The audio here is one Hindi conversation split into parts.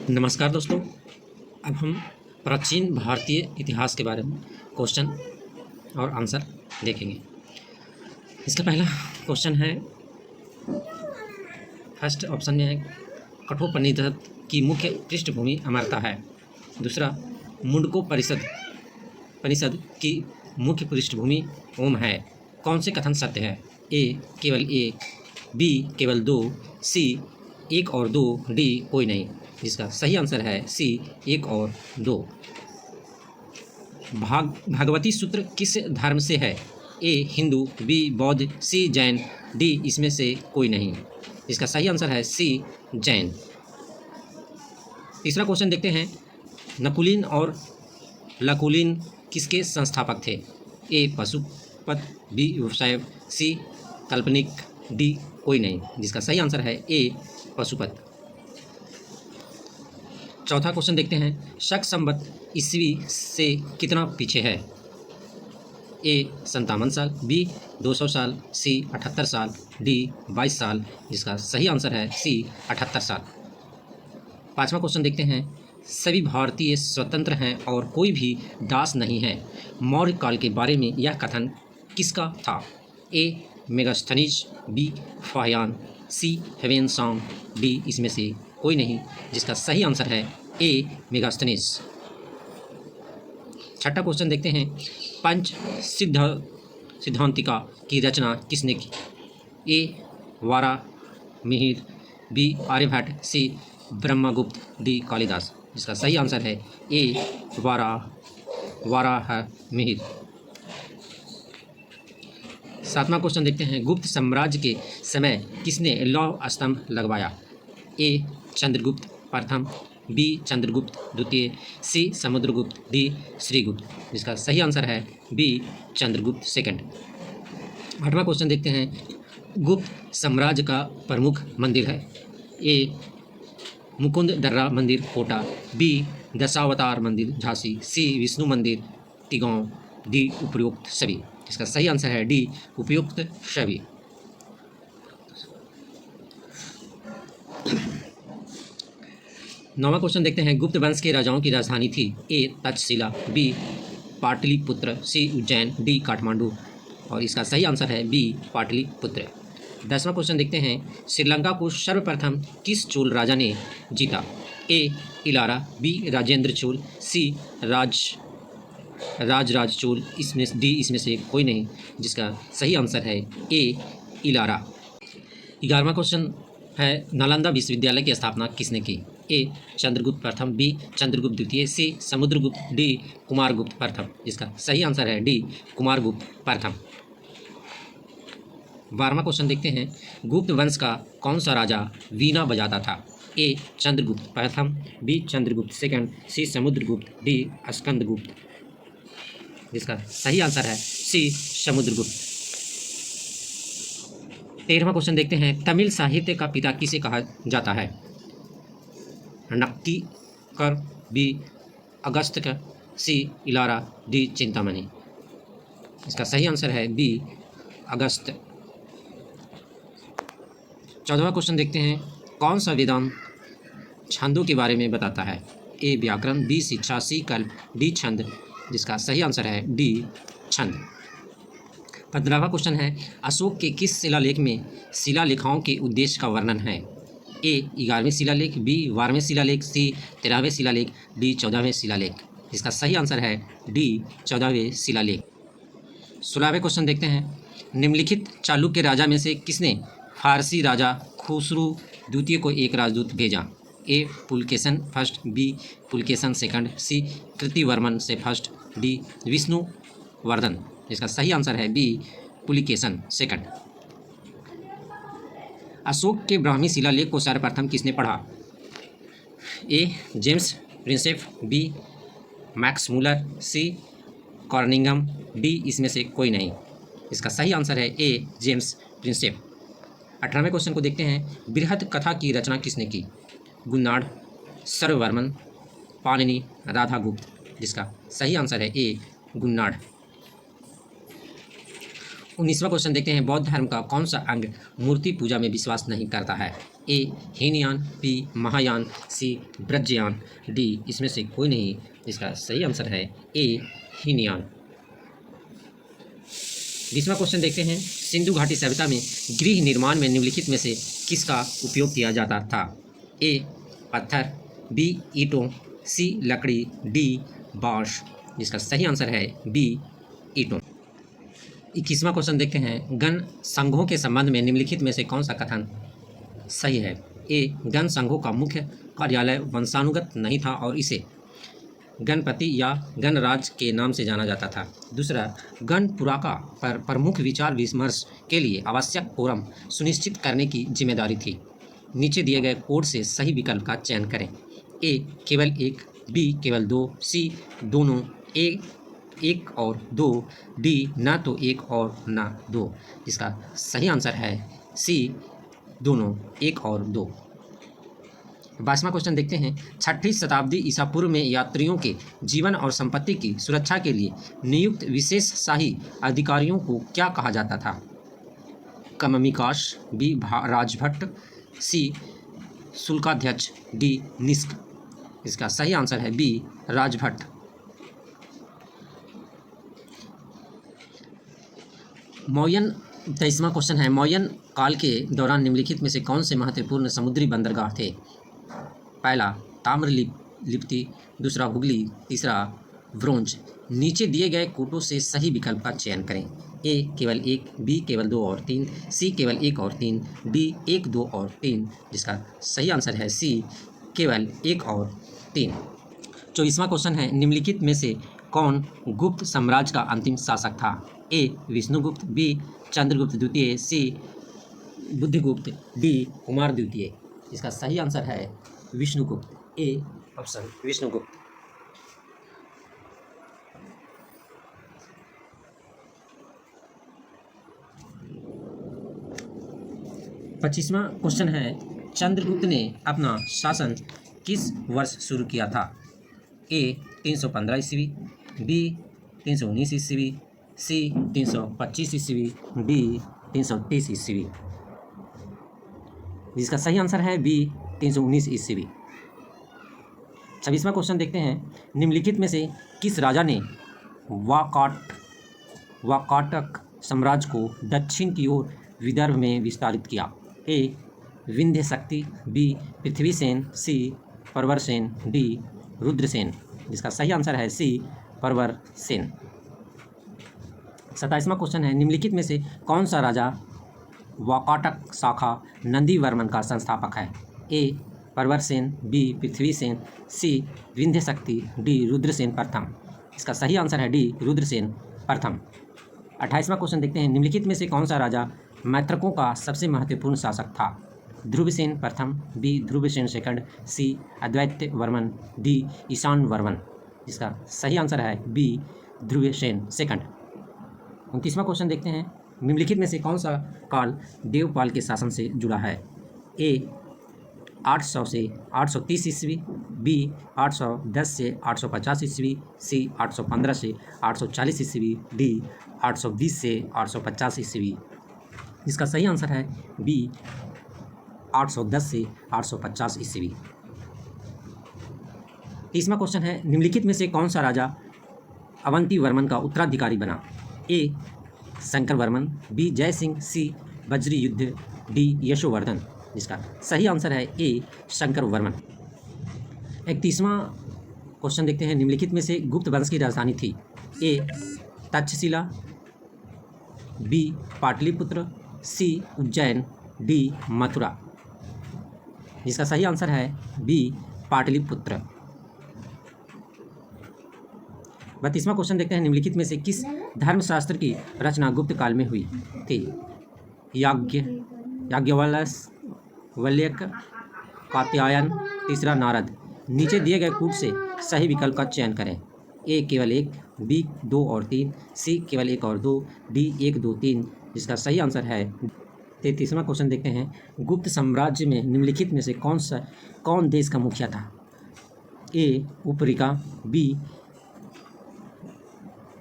नमस्कार दोस्तों। अब हम प्राचीन भारतीय इतिहास के बारे में क्वेश्चन और आंसर देखेंगे। इसका पहला क्वेश्चन है, फर्स्ट ऑप्शन में है कठोपनिषद की मुख्य पृष्ठभूमि अमरता है। दूसरा, मुंडको परिषद की मुख्य पृष्ठभूमि ओम है। कौन से कथन सत्य है? ए केवल एक, बी केवल दो, सी एक और दो, डी कोई नहीं। जिसका सही आंसर है सी एक और दो। भगवती सूत्र किस धर्म से है? ए हिंदू, बी बौद्ध, सी जैन, डी इसमें से कोई नहीं। इसका सही आंसर है सी जैन। तीसरा क्वेश्चन देखते हैं, नकुलीन और लकुलीन किसके संस्थापक थे? ए पशुपत, बी व्यवसाय, सी काल्पनिक, डी कोई नहीं। जिसका सही आंसर है ए पशुपत। चौथा क्वेश्चन देखते हैं, शक संवत ईस्वी से कितना पीछे है? ए 57 साल, बी 200 साल, सी 78 साल, डी 22 साल। जिसका सही आंसर है सी 78 साल। पांचवा क्वेश्चन देखते हैं, सभी भारतीय स्वतंत्र हैं और कोई भी दास नहीं है। मौर्य काल के बारे में यह कथन किसका था? ए मेगास्थनीज, बी फाहियान, सी ह्वेनसांग, डी इसमें से कोई नहीं। जिसका सही आंसर है ए मेगास्थनीज। छठा क्वेश्चन देखते हैं, पंच सिद्धांतिका की रचना किसने की? ए वारामिहिर, बी आर्यभट्ट, सी ब्रह्मगुप्त, डी कालिदास। जिसका सही आंसर है ए वाराहमिहिर। सातवां क्वेश्चन देखते हैं, गुप्त साम्राज्य के समय किसने लौह स्तंभ लगवाया? ए चंद्रगुप्त प्रथम, बी चंद्रगुप्त द्वितीय, सी समुद्रगुप्त, डी श्रीगुप्त। जिसका सही आंसर है बी चंद्रगुप्त सेकंड। आठवां क्वेश्चन देखते हैं, गुप्त साम्राज्य का प्रमुख मंदिर है? ए मुकुंद दर्रा मंदिर कोटा, बी दशावतार मंदिर झांसी, सी विष्णु मंदिर तिगांव, डी उपयुक्त सभी। इसका सही आंसर है डी उपयुक्त सभी। नौवां क्वेश्चन देखते हैं, गुप्त वंश के राजाओं की राजधानी थी? ए तक्षशिला, बी पाटलिपुत्र, सी उज्जैन, डी काठमांडू। और इसका सही आंसर है बी पाटलिपुत्र। 10वां क्वेश्चन देखते हैं, श्रीलंका को सर्वप्रथम किस चोल राजा ने जीता? ए इलारा, बी राजेंद्र चोल, सी राजराज चोल, इसमें से कोई नहीं। जिसका सही आंसर है ए इलारा। 11वां क्वेश्चन है, नालंदा विश्वविद्यालय की स्थापना किसने की? ए चंद्रगुप्त प्रथम, बी चंद्रगुप्त द्वितीय, सी समुद्रगुप्त, डी कुमारगुप्त प्रथम। इसका सही आंसर है डी कुमारगुप्त प्रथम। 12वां क्वेश्चन देखते हैं, गुप्त वंश का कौन सा राजा वीणा बजाता था? ए चंद्रगुप्त प्रथम, बी चंद्रगुप्त सेकंड, सी समुद्रगुप्त, डी स्कंदगुप्त। जिसका सही आंसर है सी समुद्रगुप्त। 13वां क्वेश्चन देखते हैं, तमिल साहित्य का पिता किसे कहा जाता है? नक्कीकर, बी अगस्त्य, सी इलारा, डी चिंतामणि। इसका सही आंसर है बी अगस्त्य। 14वां क्वेश्चन देखते हैं, कौन सा वेदांत छंदों के बारे में बताता है? ए व्याकरण, बी शिक्षा, सी कल्प, डी छंद। जिसका सही आंसर है डी छंद। 15वां क्वेश्चन है, अशोक के किस शिलालेख में शिलालेखाओं के उद्देश्य का वर्णन है? ए 11वें शिलालेख, बी 12वें शिलालेख, सी 13वें शिलालेख, डी 14वें शिलालेख। इसका सही आंसर है डी 14वें शिलालेख। 16वें क्वेश्चन देखते हैं, निम्नलिखित चालुक्य राजा में से किसने फारसी राजा खुसरू द्वितीय को एक राजदूत भेजा? A Pulakeshin first, B Pulakeshin second, C Kirtivarman से फर्स्ट, डी विष्णुवर्धन। इसका सही आंसर है बी पुलिकेशन सेकंड। अशोक के ब्राह्मी शिलालेख को सर्वप्रथम किसने पढ़ा? A James Prinsep, B Max Muller, C कॉर्निंगम, डी इसमें से कोई नहीं। इसका सही आंसर है ए जेम्स प्रिंसेप। 18वें क्वेश्चन को देखते हैं, बृहद कथा की रचना किसने की? गुन्नाड, सर्ववर्मन, पाणिनि, राधागुप्त। जिसका सही आंसर है ए गुन्नाड। 19वां क्वेश्चन देखते हैं, बौद्ध धर्म का कौन सा अंग मूर्ति पूजा में विश्वास नहीं करता है? ए हीनयान, बी महायान, सी ब्रजयान, डी इसमें से कोई नहीं। इसका सही आंसर है ए हीनयान। 20वां क्वेश्चन देखते हैं। सिंधु घाटी सभ्यता में गृह निर्माण में निम्नलिखित में से किसका उपयोग किया जाता था? ए पत्थर, बी ईंटों, सी लकड़ी, डी बांस। जिसका सही आंसर है बी ईंटों। 21वां क्वेश्चन देखते हैं। गण संघों के संबंध में निम्नलिखित में से कौन सा कथन सही है? ए गण संघों का मुख्य कार्यालय वंशानुगत नहीं था और इसे गणपति या गणराज के नाम से जाना जाता था। दूसरा, गणपुराका पर प्रमुख विचार विमर्श के लिए आवश्यक फोरम सुनिश्चित करने की जिम्मेदारी थी। नीचे दिए गए कोड से सही विकल्प का चयन करें। ए केवल एक, बी केवल दो, सी दोनों, ए एक और दो, डी ना तो एक और ना दो। इसका सही आंसर है सी दोनों, एक और दो। 22वां क्वेश्चन देखते हैं। 6वीं शताब्दी ईसा पूर्व में यात्रियों के जीवन और संपत्ति की सुरक्षा के लिए नियुक्त विशेष शाही अधिकारियों को क्या कहा जाता था? कममिकाश, बी राजभट्ट, सी शुल्काध्यक्ष, डी निष्क। इसका सही आंसर है बी राजभट्ट। मौर्यन 23वां क्वेश्चन है। मौर्यन काल के दौरान निम्नलिखित में से कौन से महत्वपूर्ण समुद्री बंदरगाह थे? पहला ताम्रलिप्ति, दूसरा हुगली, तीसरा ब्रोंज। नीचे दिए गए कोटों से सही विकल्प का चयन करें। ए केवल एक, बी केवल दो और तीन, सी केवल एक और तीन, डी एक, दो और तीन। जिसका सही आंसर है सी केवल एक और तीन। 24वां क्वेश्चन है। निम्नलिखित में से कौन गुप्त साम्राज्य का अंतिम शासक था? ए विष्णुगुप्त, बी चंद्रगुप्त द्वितीय, सी बुद्धिगुप्त, डी कुमार द्वितीय। इसका सही आंसर है विष्णुगुप्त। A option Vishnugupta. 25वां क्वेश्चन है। चंद्रगुप्त ने अपना शासन किस वर्ष शुरू किया था? ए 315 ईस्वी, बी 319 ईस्वी, सी 325 ईस्वी, डी 330 ईस्वी। जिसका सही आंसर है बी 319 ईस्वी। 26वां क्वेश्चन देखते हैं। निम्नलिखित में से किस राजा ने वाकाटक साम्राज्य को दक्षिण की ओर विदर्भ में विस्तारित किया? ए विंध्य शक्ति, बी पृथ्वीसेन, सी प्रवरसेन, डी रुद्रसेन। जिसका सही आंसर है सी प्रवरसेन। 27वां क्वेश्चन है। निम्नलिखित में से कौन सा राजा वाकाटक शाखा नंदीवर्मन का संस्थापक है? ए प्रवरसेन, बी पृथ्वीसेन, सी विंध्य शक्ति, डी रुद्रसेन प्रथम। इसका सही आंसर है डी रुद्रसेन प्रथम। 28वां क्वेश्चन देखते हैं। निम्नलिखित में से कौन सा राजा मैत्रकों का सबसे महत्वपूर्ण शासक था? ध्रुवसेन प्रथम, बी ध्रुवसेन सेकंड, सी अद्वैत वर्मन, डी ईशान वर्मन। इसका सही आंसर है बी ध्रुवसेन सेकंड। 29वां क्वेश्चन देखते हैं। निम्नलिखित में से कौन सा काल देवपाल के शासन से जुड़ा है? ए 800 से 830 ईस्वी, बी 810 से 850 ईस्वी, सी 815 से 840 ईस्वी, डी 820 से 850 ईस्वी। इसका सही आंसर है बी 810 से 850 ईस्वी। 30वां क्वेश्चन है। निम्नलिखित में से कौन सा राजा अवंती वर्मन का उत्तराधिकारी बना? ए शंकर वर्मन, बी जय सिंह, सी बज्री युद्ध, डी यशोवर्धन। जिसका सही आंसर है ए शंकर वर्मन। 31वां क्वेश्चन देखते हैं। निम्नलिखित में से गुप्त वंश की राजधानी थी? ए तक्षशिला, बी पाटलिपुत्र, सी उज्जैन, डी मथुरा। जिसका सही आंसर है बी पाटलिपुत्र। 32वां क्वेश्चन देखते हैं। निम्नलिखित में से किस धर्मशास्त्र की रचना गुप्त काल में हुई थी? याज्ञवल्क्य, कात्यायन, तीसरा नारद। नीचे दिए गए कूट से सही विकल्प का चयन करें। ए केवल एक, बी 2 और 3, सी केवल 1 और 2, डी 1, 2, 3। जिसका सही आंसर है 33वां क्वेश्चन देखते हैं। गुप्त साम्राज्य में निम्नलिखित में से कौन देश का मुखिया था? ए उपरिका, बी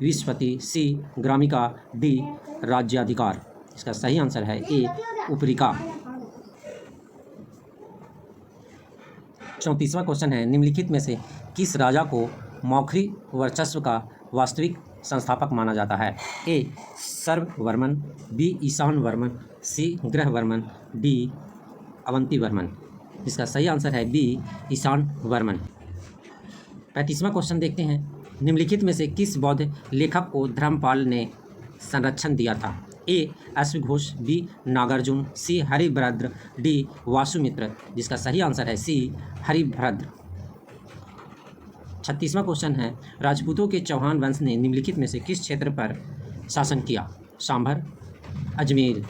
विस्पति, सी ग्रामिका, डी राज्याधिकार। इसका सही आंसर है ए उपरिका। 34वां क्वेश्चन है, निम्नलिखित में से किस राजा को मौखरी वर्चस्व का वास्तविक संस्थापक माना जाता है? ए सर्ववर्मन, बी ईशानवर्मन, सी ग्रहवर्मन, डी अवंतीवर्मन। इसका सही आंसर है बी ईशानवर्मन। 35वां क्वेश्चन देखते हैं, निम्नलिखित में से किस बौद्ध लेखक को धर्मपाल ने संरक्षण दिया था? ए अश्वघोष, बी नागार्जुन, सी हरिभद्र, डी वासुमित्र। जिसका सही आंसर है सी हरिभद्र। 36वां क्वेश्चन है, राजपूतों के चौहान वंश ने निम्नलिखित में से किस क्षेत्र पर शासन किया? सांभर, अजमेर।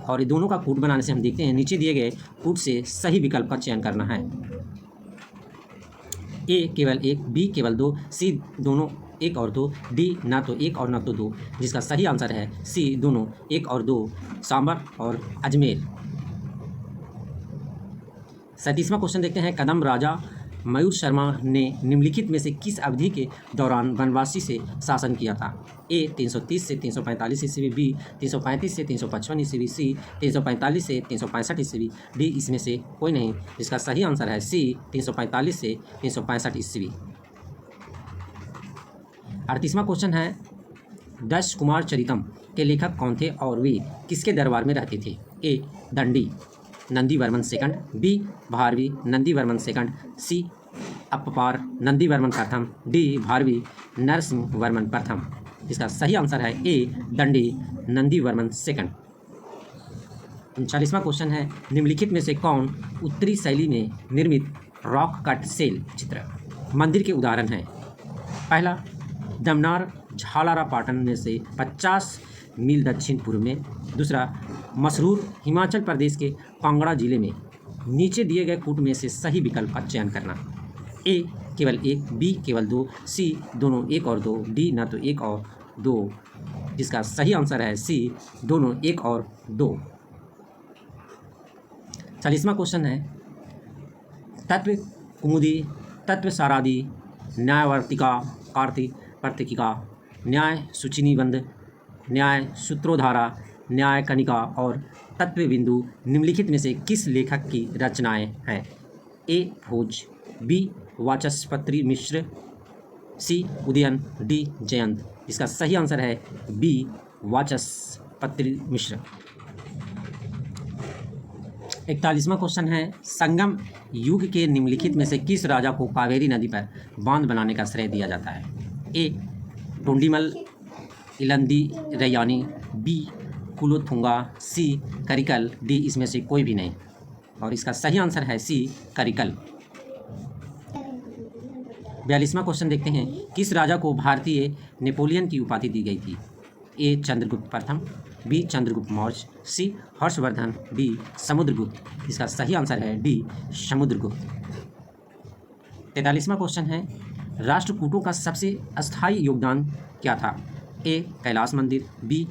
और ये दोनों का कूट बनाने से हम देखते हैं, नीचे दिए गए कूट से सही विकल्प का चयन करना है। ए केवल एक, बी केवल दो, सी दोनों एक और दो, डी ना तो एक और ना तो दो। जिसका सही आंसर है सी दोनों एक और दो, सांभर और अजमेर। 37वां क्वेश्चन देखते हैं, कदम राजा मयूर शर्मा ने निम्नलिखित में से किस अवधि के दौरान वनवासी से शासन किया था? ए 330 से 345 ईस्वी, बी 335 से 355 ईस्वी, सी 345 से 365 ईस्वी, डी इसमें से कोई नहीं। इसका सही आंसर है सी 345 से 365 ईस्वी। 38वां क्वेश्चन है, दश कुमार चरितम के लेखक कौन थे और वे किसके दरबार में रहते थे? A Dandi Nandivarman second, B Bharavi Nandivarman second, C Appar Nandivarman प्रथम, डी भारवी नरसिंह वर्मन प्रथम। इसका सही आंसर है ए दंडी नंदीवर्मन सेकंड। 39वां क्वेश्चन है, निम्नलिखित में से कौन उत्तरी शैली में निर्मित रॉक कट सेल चित्र मंदिर के उदाहरण हैं? पहला दमनार झालारा पाटन में से 50 मील दक्षिण पूर्व में। दूसरा मसरूर हिमाचल प्रदेश के कांगड़ा जिले में। नीचे दिए गए कूट में से सही विकल्प का चयन करना। ए केवल एक, बी केवल दो, सी दोनों एक और दो, डी ना तो एक और दो। जिसका सही आंसर है सी दोनों एक और दो। 40वां क्वेश्चन है, तत्व कुमुदी, तत्व सारादी, न्यायवर्तिका, कार्तिक प्रत्यकिका, न्याय सूचिनिबंध, न्याय सूत्रोधारा, न्याय कनिका और तत्व बिंदु निम्नलिखित में से किस लेखक की रचनाएं हैं? ए भोज, बी वाचस्पति मिश्र, सी उदयन, डी जयंत। इसका सही आंसर है बी वाचस्पति मिश्र। 41वां क्वेश्चन है, संगम युग के निम्नलिखित में से किस राजा को कावेरी नदी पर बांध बनाने का श्रेय दिया जाता है? ए टोंडीमल इलंदी रैयानी, बी कुलोथुंगा, सी करिकल, डी इसमें से कोई भी नहीं। और इसका सही आंसर है सी करिकल। 42वां क्वेश्चन देखते हैं, किस राजा को भारतीय नेपोलियन की उपाधि दी गई थी? ए चंद्रगुप्त प्रथम, बी चंद्रगुप्त मौर्य, सी हर्षवर्धन, डी समुद्रगुप्त। इसका सही आंसर है डी समुद्रगुप्त। 43वां क्वेश्चन है, राष्ट्रकूटों का सबसे अस्थायी योगदान क्या था? ए कैलाश मंदिर, बी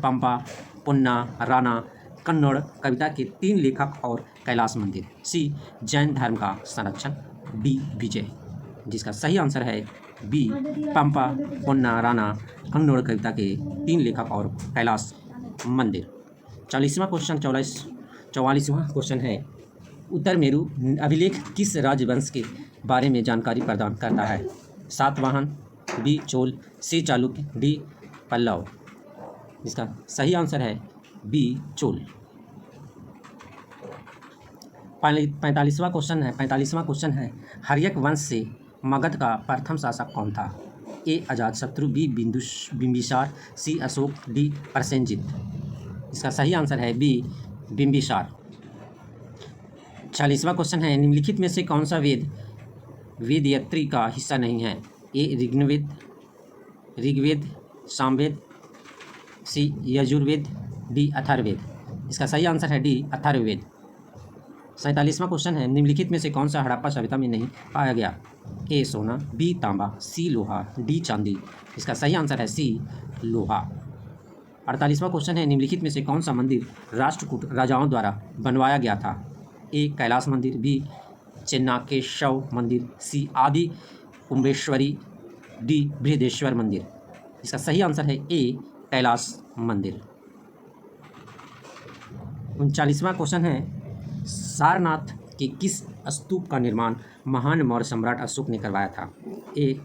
पंपा, पुन्ना, राणा, कन्नड़ कविता के 3 लेखक और कैलाश मंदिर, सी जैन धर्म का संरक्षण, डी विजय। जिसका सही आंसर है बी पंपा, पुन्ना, राणा, कन्नड़ कविता के 3 लेखक और कैलाश मंदिर। 40वां क्वेश्चन 44वां क्वेश्चन है, उत्तर मेरु अभिलेख किस राजवंश के बारे में जानकारी प्रदान करता है? सातवाहन, बी चोल, सी चालुक्य, डी पल्लव। इसका सही आंसर है बी चोल। 45वां क्वेश्चन है, हर्यक वंश से मगध का प्रथम शासक कौन था? ए अजातशत्रु, बी बिंबिसार, सी अशोक, डी प्रसेनजित। इसका सही आंसर है बी बिंबिसार। 46वां क्वेश्चन है, निम्नलिखित में से कौन सा वेद वेदयत्री का हिस्सा नहीं है? ए ऋग्वेद, सामवेद, सी यजुर्वेद, डी अथर्ववेद। इसका सही आंसर है डी अथर्ववेद। 47वां क्वेश्चन है, निम्नलिखित में से कौन सा हड़प्पा सभ्यता में नहीं पाया गया? ए सोना, बी तांबा, सी लोहा, डी चांदी। इसका सही आंसर है सी लोहा। 48वां क्वेश्चन है, निम्नलिखित में से कौन सा मंदिर राष्ट्रकूट राजाओं द्वारा बनवाया गया था? ए कैलाश मंदिर, बी चेन्नाकेशव मंदिर, सी आदि कुंभेश्वरी, डी बृहदेश्वर मंदिर। इसका सही आंसर है ए कैलाश मंदिर। 39वां क्वेश्चन है, सारनाथ के किस स्तूप का निर्माण महान मौर्य सम्राट अशोक ने करवाया था? ए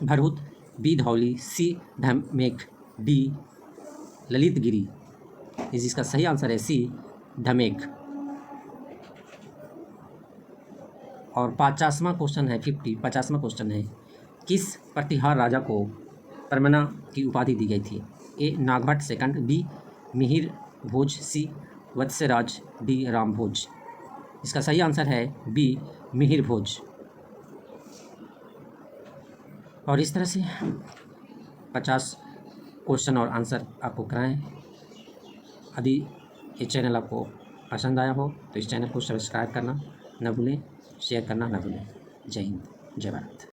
भरहुत, बी धौली, सी धमेख, डी ललितगिरी। इसका सही आंसर है सी धमेख। और 50वां क्वेश्चन है 50वां क्वेश्चन है, किस प्रतिहार राजा को परमना की उपाधि दी गई थी? ए नागभट्ट सेकंड, बी मिहिर भोज, सी वत्सराज, डी रामभोज। इसका सही आंसर है बी मिहिर भोज। और इस तरह से 50 क्वेश्चन और आंसर आपको कराएं। यदि ये चैनल आपको पसंद आया हो तो इस चैनल को सब्सक्राइब करना न भूलें, शेयर करना न भूलें। जय हिंद, जय भारत।